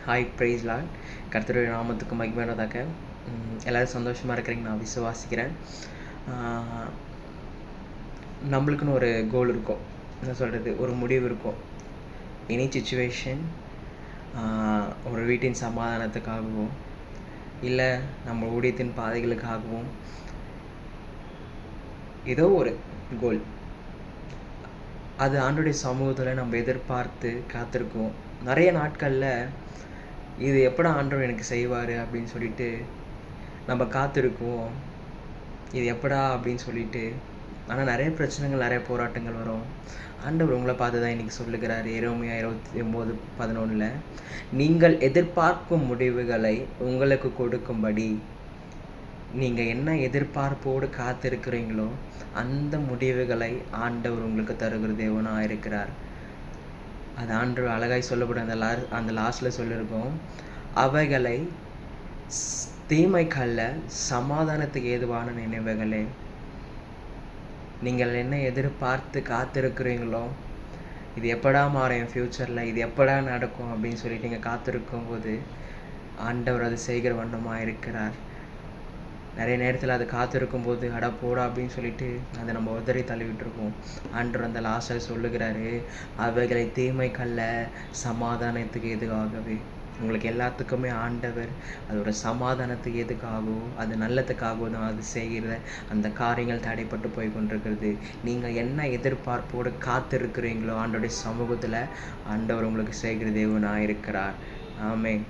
Hi price Lord. கர்த்தருடைய நாமத்துக்கு மகிமையானதாக. எல்லோரும் சந்தோஷமாக இருக்கிறீங்க நான் விசுவாசிக்கிறேன். நம்மளுக்குன்னு ஒரு கோல் இருக்கும், என்ன சொல்கிறது, ஒரு முடிவு இருக்கும். எனி சுச்சுவேஷன், ஒரு வீட்டின் சமாதானத்துக்காகவும் இல்லை நம்ம ஊழியத்தின் பாதைகளுக்காகவும் ஏதோ ஒரு கோல், அது ஆண்டவருடைய சமூகத்தில் நம்ம எதிர்பார்த்து காத்திருக்கோம். நிறைய நாட்களில் இது எப்படா ஆண்டவர் எனக்கு செய்வார் அப்படின்னு சொல்லிட்டு நம்ம காத்திருக்குவோம். இது எப்படா அப்படின்னு சொல்லிட்டு. ஆனால் நிறைய பிரச்சனைகள், நிறைய போராட்டங்கள் வரும். ஆண்டவர் உங்களை பார்த்து தான் இன்றைக்கி சொல்லுகிறார். எரேமியா 29:11, நீங்கள் எதிர்பார்க்கும் முடிவுகளை உங்களுக்கு கொடுக்கும்படி நீங்கள் என்ன எதிர்பார்ப்போடு காத்திருக்கிறீங்களோ அந்த முடிவுகளை ஆண்டவர் உங்களுக்கு தருகிற தேவனாக இருக்கிறார். அது ஆண்டவர் அழகாய் சொல்லப்படும் அந்த லாஸ்ட்டில் சொல்லியிருக்கோம், அவைகளை தீமைக்கல்ல சமாதானத்துக்கு ஏதுவான நினைவுகளே. நீங்கள் என்ன எதிர்பார்த்து காத்திருக்கிறீங்களோ, இது எப்படா மாறும் என் ஃப்யூச்சரில், இது எப்படா நடக்கும் அப்படின்னு சொல்லிட்டு நீங்கள் காத்திருக்கும் போது ஆண்டவர் அது செய்கிற வண்ணமாக இருக்கிறார். நிறைய நேரத்தில் அது காத்திருக்கும் போது அடா போடா அப்படின்னு சொல்லிட்டு அதை நம்ம உதறி தள்ளிவிட்டுருக்கோம். ஆண்டவர் அந்த லாஸ்ட்டில் சொல்லுகிறாரு, அவைகளை தீமைக்கல்ல சமாதானத்துக்கு எதுக்காகவே. உங்களுக்கு எல்லாத்துக்குமே ஆண்டவர் அது ஒரு சமாதானத்துக்கு எதுக்காகவும் அது நல்லதுக்காகவும் தான் அது செய்கிற அந்த காரியங்கள் தடைப்பட்டு போய் கொண்டிருக்கிறது. நீங்கள் என்ன எதிர்பார்ப்போடு காத்திருக்கிறீங்களோ ஆண்டவருடைய சமூகத்தில் ஆண்டவர் உங்களுக்கு செய்கிற தேவனாக இருக்கிறார். ஆமென்.